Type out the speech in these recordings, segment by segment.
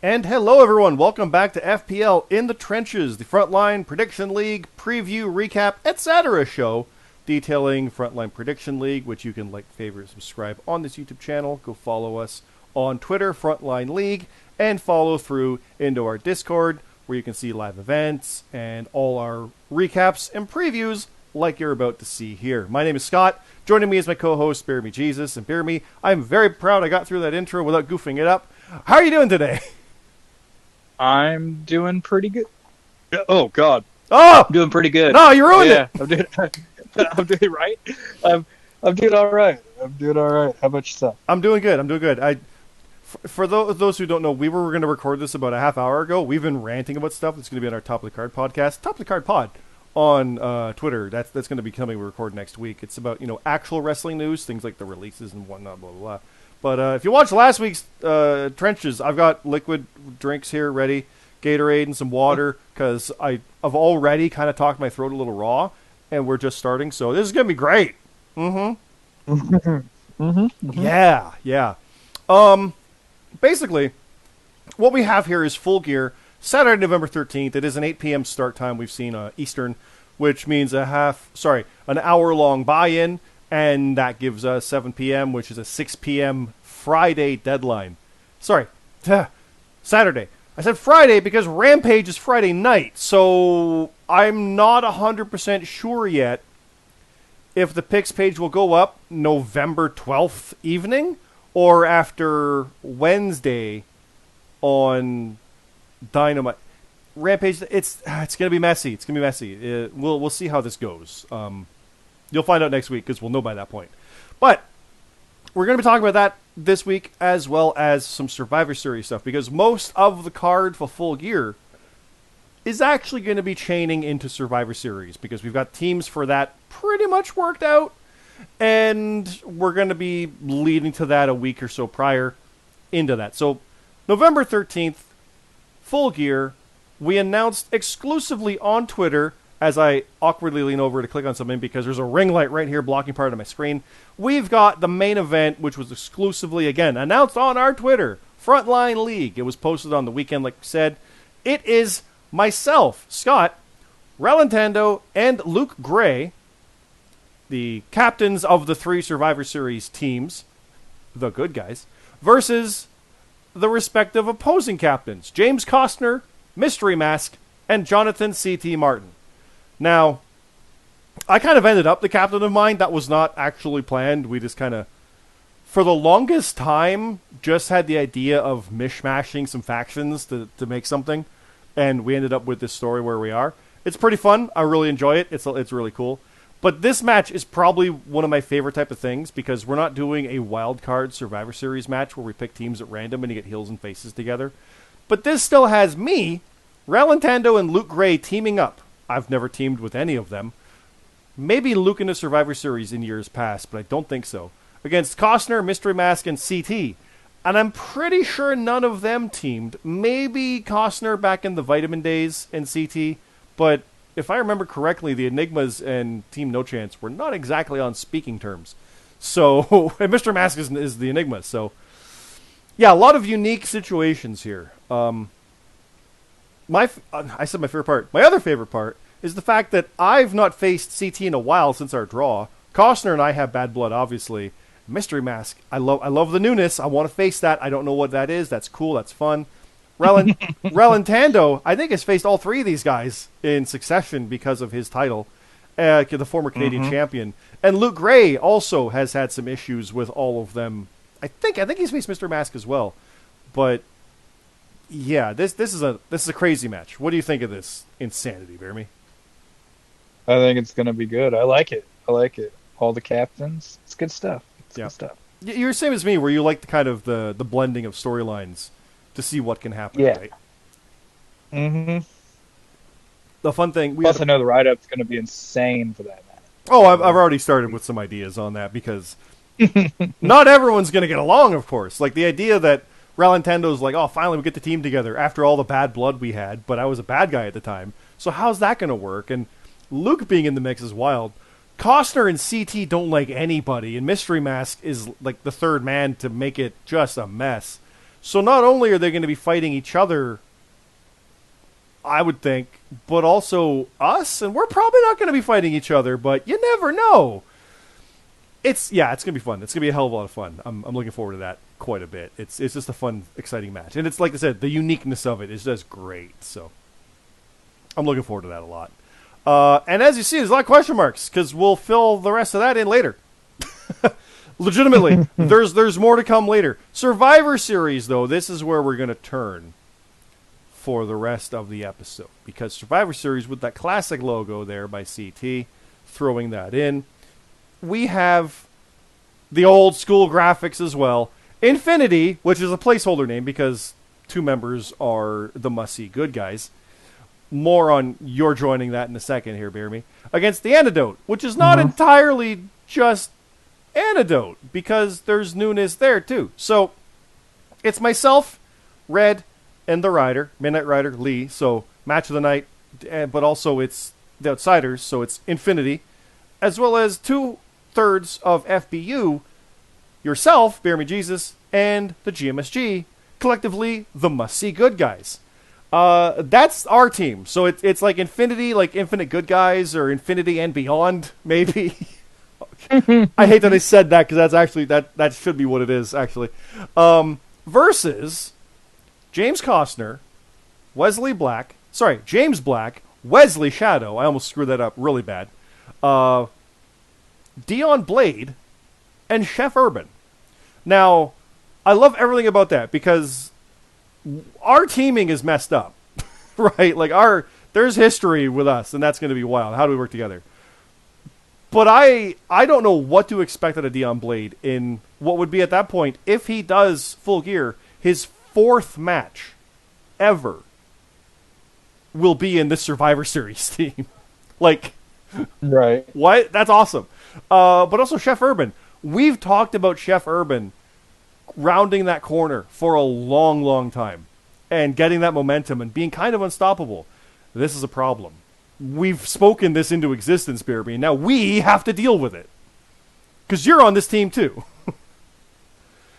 And hello, everyone. Welcome back to FPL in the Trenches, the Frontline Prediction League preview, recap, etc. show detailing Frontline Prediction League, which you can like, favorite, subscribe on this YouTube channel. Go follow us on Twitter, Frontline League, and follow through into our Discord, where you can see live events and all our recaps and previews like you're about to see here. My name is Scott. Joining me is my co-host, BeerMe Jesus. And BeerMe, I'm very proud I got through that intro without goofing it up. How are you doing today? I'm doing pretty good. Oh God! Oh, I'm doing pretty good. No, you ruined it. I'm doing right. I'm doing all right. How about yourself? I'm doing good. For those who don't know, we were going to record this about a half hour ago. We've been ranting about stuff that's going to be on our Top of the Card podcast, Top of the Card Pod, on Twitter. That's going to be coming. We record next week. It's about actual wrestling news, things like the releases and whatnot, blah blah blah. But if you watched last week's Trenches, I've got liquid drinks here ready, Gatorade and some water, because I've already kind of talked my throat a little raw, and we're just starting, so this is going to be great. Yeah. Basically, what we have here is Full Gear, Saturday, November 13th. It is an 8 p.m. start time we've seen Eastern, which means an hour-long buy-in. And that gives us 7 p.m., which is a 6 p.m. Friday deadline. Sorry, Saturday. I said Friday because Rampage is Friday night, so I'm not 100% sure yet if the picks page will go up November 12th evening or after Wednesday on Dynamite. Rampage, it's going to be messy. We'll see how this goes. You'll find out next week because we'll know by that point. But we're going to be talking about that this week as well as some Survivor Series stuff because most of the card for Full Gear is actually going to be chaining into Survivor Series because we've got teams for that pretty much worked out. And we're going to be leading to that a week or so prior into that. So November 13th, Full Gear, we announced exclusively on Twitter as I awkwardly lean over to click on something because there's a ring light right here blocking part of my screen. We've got the main event, which was exclusively, again, announced on our Twitter, Frontline League. It was posted on the weekend, like we said. It is myself, Scott, Relantando, and Luke Gray, the captains of the 3 Survivor Series teams, the good guys, versus the respective opposing captains, James Costner, Mystery Mask, and Jonathan C.T. Martin. Now, I kind of ended up the captain of mine. That was not actually planned. We just kind of, for the longest time, just had the idea of mishmashing some factions to make something. And we ended up with this story where we are. It's pretty fun. I really enjoy it. It's really cool. But this match is probably one of my favorite type of things because we're not doing a wild card Survivor Series match where we pick teams at random and you get heels and faces together. But this still has me, Relantando, and Luke Gray teaming up. I've never teamed with any of them. Maybe Luke in the Survivor Series in years past, but I don't think so. Against Costner, Mystery Mask, and CT. And I'm pretty sure none of them teamed. Maybe Costner back in the Vitamin days and CT. But if I remember correctly, the Enigmas and Team No Chance were not exactly on speaking terms. So, and Mystery Mask is the Enigma. So, yeah, a lot of unique situations here. I said my favorite part. My other favorite part is the fact that I've not faced CT in a while since our draw. Costner and I have bad blood, obviously. Mystery Mask, I love the newness. I want to face that. I don't know what that is. That's cool. That's fun. Relantando, I think, has faced all 3 of these guys in succession because of his title, the former Canadian champion. And Luke Gray also has had some issues with all of them. I think he's faced Mystery Mask as well, but. Yeah, this is a crazy match. What do you think of this insanity, BeerMe? I think it's going to be good. I like it. All the captains. It's good stuff. Good stuff. You're the same as me, where you like the kind of the blending of storylines to see what can happen, right? Mm-hmm. The fun thing... Plus, I know the write-up's going to be insane for that match. Oh, I've already started with some ideas on that, because not everyone's going to get along, of course. Like, the idea that Relantando's like, oh, finally we get the team together after all the bad blood we had, but I was a bad guy at the time. So how's that going to work? And Luke being in the mix is wild. Costner and CT don't like anybody, and Mystery Mask is like the third man to make it just a mess. So not only are they going to be fighting each other, I would think, but also us, and we're probably not going to be fighting each other, but you never know. It's going to be fun. It's going to be a hell of a lot of fun. I'm looking forward to that quite a bit. It's just a fun, exciting match. And it's, like I said, the uniqueness of it is just great. So I'm looking forward to that a lot. And as you see, there's a lot of question marks, because we'll fill the rest of that in later. Legitimately, there's more to come later. Survivor Series, though, this is where we're going to turn for the rest of the episode, because Survivor Series, with that classic logo there by CT, throwing that in, we have the old school graphics as well. Infinity, which is a placeholder name because 2 members are the must-see good guys. More on your joining that in a second here, BeerMe. Against the Antidote, which is not entirely just Antidote, because there's newness there too. So it's myself, Red, and the Rider, Midnight Rider, Lee. So match of the night, but also it's the Outsiders, so it's Infinity, as well as 2/3 of FBU, yourself, BeerMe Jesus, and the GMSG, collectively the must-see good guys. That's our team. So it's like Infinity, like Infinite Good Guys, or Infinity and Beyond, maybe. I hate that I said that, because that's actually that should be what it is, actually. Versus James Costner, James Black, Wesley Shadow. I almost screwed that up really bad. Dion Blade, and Chef Urban. Now, I love everything about that, because our teaming is messed up, right? Like, there's history with us, and that's going to be wild. How do we work together? But I don't know what to expect out of Dion Blade in what would be, at that point, if he does Full Gear, his 4th match ever will be in this Survivor Series team. Like, right. What? That's awesome. But also Chef Urban. We've talked about Chef Urban rounding that corner for a long, long time, and getting that momentum and being kind of unstoppable. This is a problem. We've spoken this into existence, BeerMe, and now we have to deal with it. Because you're on this team too.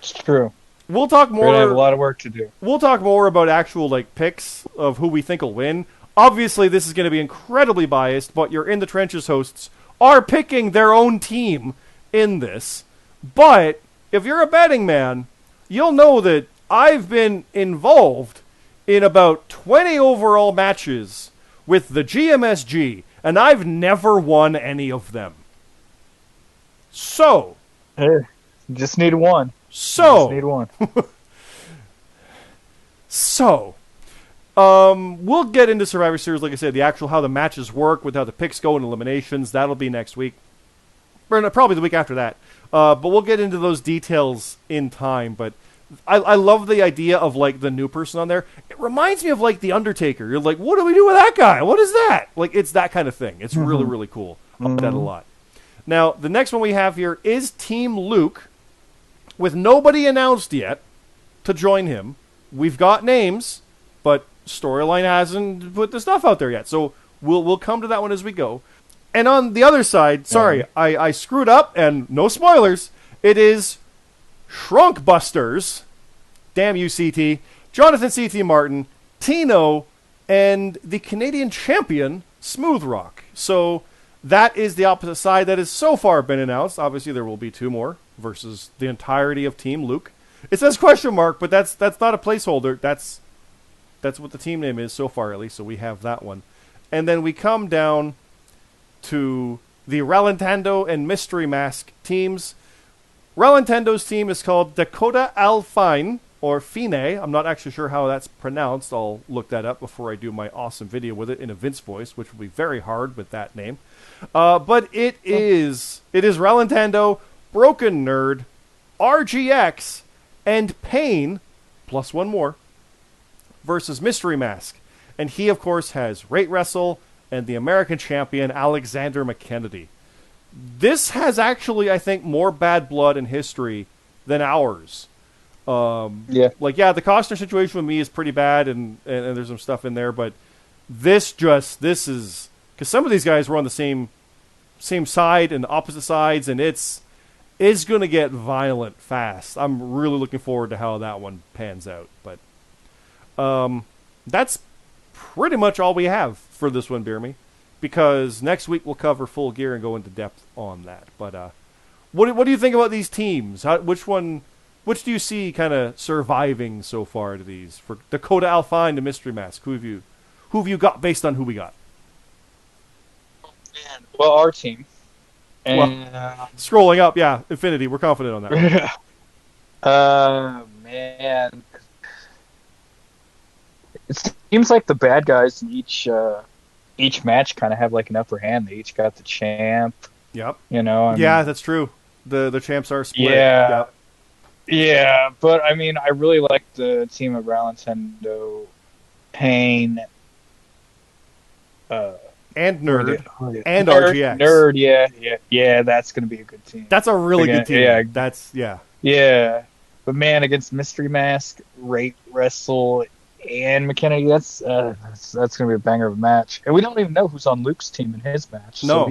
It's true. We'll talk more. We're gonna have a lot of work to do. We'll talk more about actual picks of who we think will win. Obviously, this is going to be incredibly biased, but your In the Trenches hosts are picking their own team in this. But if you're a betting man, you'll know that I've been involved in about 20 overall matches with the GMSG, and I've never won any of them. So, just need one. So, just need one. So, we'll get into Survivor Series, like I said, the actual how the matches work, with how the picks go and eliminations. That'll be next week, or probably the week after that. But we'll get into those details in time. But I love the idea of the new person on there. It reminds me of the Undertaker. You're like, what do we do with that guy? What is that? It's that kind of thing. It's really, really cool. I like that a lot. Now, the next one we have here is Team Luke, with nobody announced yet to join him. We've got names, but Storyline hasn't put the stuff out there yet. So we'll come to that one as we go. And on the other side, sorry, I screwed up, and no spoilers, it is Shrunk Busters, damn you CT, Jonathan CT Martin, Tino, and the Canadian champion, Smooth Rock. So that is the opposite side that has so far been announced. Obviously, there will be 2 more versus the entirety of Team Luke. It says question mark, but that's not a placeholder. That's what the team name is so far, at least. So we have that one. And then we come down to the Ralentando and Mystery Mask teams. Ralentando's team is called Dakota Alfine, or Fine. I'm not actually sure how that's pronounced. I'll look that up before I do my awesome video with it in a Vince voice, which will be very hard with that name. But it is Ralentando, Broken Nerd, RGX, and Pain, plus 1 more, versus Mystery Mask. And he, of course, has Rate Wrestle and the American champion, Alexander McKennedy. This has actually, I think, more bad blood in history than ours. The Costner situation with me is pretty bad, and there's some stuff in there, but this is... Because some of these guys were on the same side and opposite sides, and it's is going to get violent fast. I'm really looking forward to how that one pans out. But that's pretty much all we have for this one, BeerMe, because next week we'll cover Full Gear and go into depth on that. But what do you think about these teams? Which do you see kind of surviving so far to these? For Dakota Alfine to Mystery Mask, who have you got based on who we got? Well, our team. And, scrolling up, yeah, Infinity. We're confident on that one. Man. It seems like the bad guys in each match kind of have like an upper hand. They each got the champ. Yep. Yeah, that's true. The champs are split. Yeah. Yep. Yeah, but I mean, I really like the team of Nintendo, Pain, and Nerd, and RGX. Nerd, yeah, that's going to be a good team. That's a really good team. Yeah. But man, against Mystery Mask, Rate Wrestle, and McKennedy, that's going to be a banger of a match. And we don't even know who's on Luke's team in his match. No, so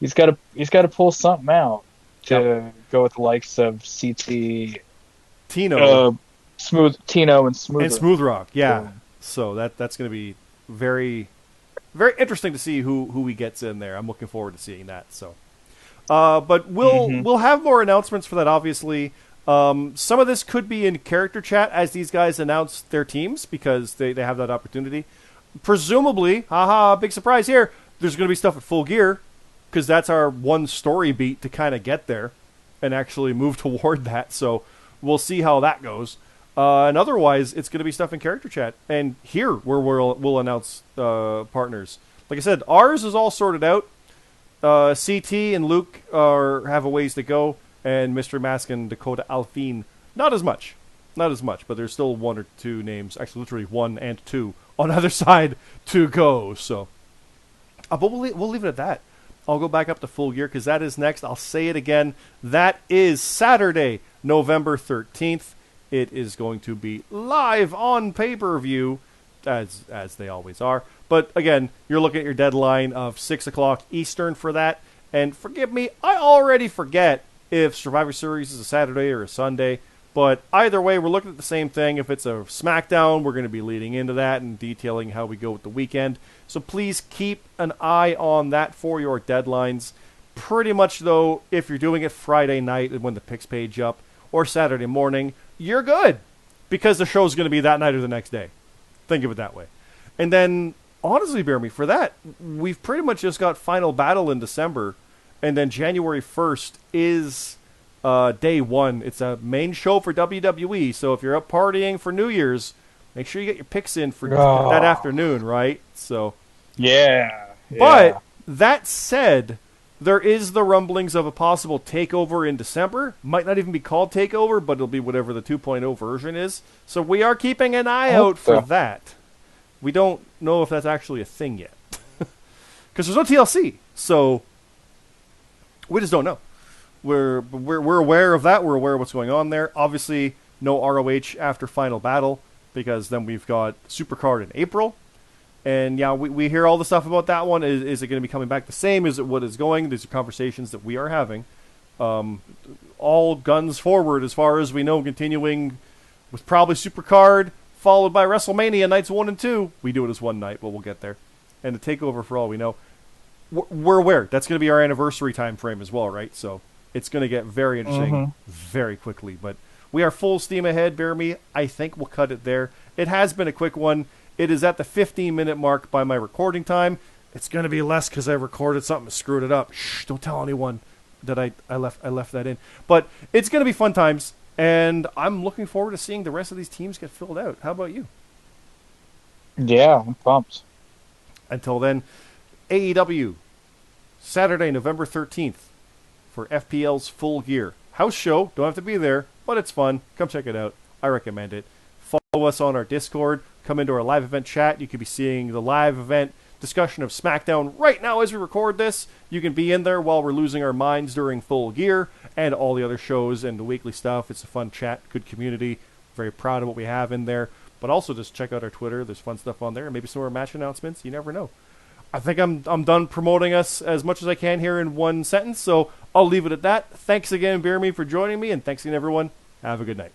he's got to pull something out to go with the likes of CT, Tino, Tino, and Smooth Rock. Yeah. So that's going to be very, very interesting to see who he gets in there. I'm looking forward to seeing that. So, but we'll have more announcements for that. Obviously, some of this could be in character chat as these guys announce their teams because they have that opportunity. Presumably, big surprise here. There's going to be stuff at Full Gear because that's our one story beat to kind of get there and actually move toward that. So we'll see how that goes. And otherwise, it's going to be stuff in character chat. And here, where we'll announce partners. Like I said, ours is all sorted out. CT and Luke have a ways to go. And Mystery Mask and Dakota Alfine, not as much. But there's still one or two names. Actually, literally 1 and 2 on either side to go. So, but we'll leave it at that. I'll go back up to Full Gear because that is next. I'll say it again. That is Saturday, November 13th. It is going to be live on pay-per-view, as they always are. But again, you're looking at your deadline of 6 o'clock Eastern for that. And forgive me, I already forget if Survivor Series is a Saturday or a Sunday. But either way, we're looking at the same thing. If it's a SmackDown, we're going to be leading into that and detailing how we go with the weekend. So please keep an eye on that for your deadlines. Pretty much, though, if you're doing it Friday night when the picks page up or Saturday morning, you're good because the show's going to be that night or the next day. Think of it that way. And then, honestly, BeerMe, for that, we've pretty much just got Final Battle in December, and then January 1st is day one. It's a main show for WWE, so if you're up partying for New Year's, make sure you get your picks in for that afternoon, right? So, yeah. But that said, there is the rumblings of a possible takeover in December. Might not even be called takeover, but it'll be whatever the 2.0 version is. So we are keeping an eye out for that. We don't know if that's actually a thing yet. Because there's no TLC. So we just don't know. We're aware of that. We're aware of what's going on there. Obviously, no ROH after Final Battle, because then we've got Supercard in April. And yeah, we hear all the stuff about that one. Is it going to be coming back the same? Is it what is going? These are conversations that we are having. All guns forward as far as we know, continuing with probably Supercard, followed by WrestleMania nights 1 and 2. We do it as one night, but we'll get there. And the takeover, for all we know. We're aware. That's going to be our anniversary time frame as well, right? So it's going to get very interesting very quickly. But we are full steam ahead, BeerMe. I think we'll cut it there. It has been a quick one. It is at the 15-minute mark by my recording time. It's going to be less because I recorded something and screwed it up. Shh, don't tell anyone that I left that in. But it's going to be fun times, and I'm looking forward to seeing the rest of these teams get filled out. How about you? Yeah, I'm pumped. Until then, AEW, Saturday, November 13th for FPL's Full Gear. House show. Don't have to be there, but it's fun. Come check it out. I recommend it. Follow us on our Discord. Come into our live event chat. You could be seeing the live event discussion of SmackDown right now as we record this. You can be in there while we're losing our minds during Full Gear and all the other shows and the weekly stuff. It's a fun chat, good community. Very proud of what we have in there. But also just check out our Twitter. There's fun stuff on there. And maybe some more match announcements. You never know. I think I'm done promoting us as much as I can here in one sentence, so I'll leave it at that. Thanks again, BeerMe, for joining me, and thanks again, everyone. Have a good night.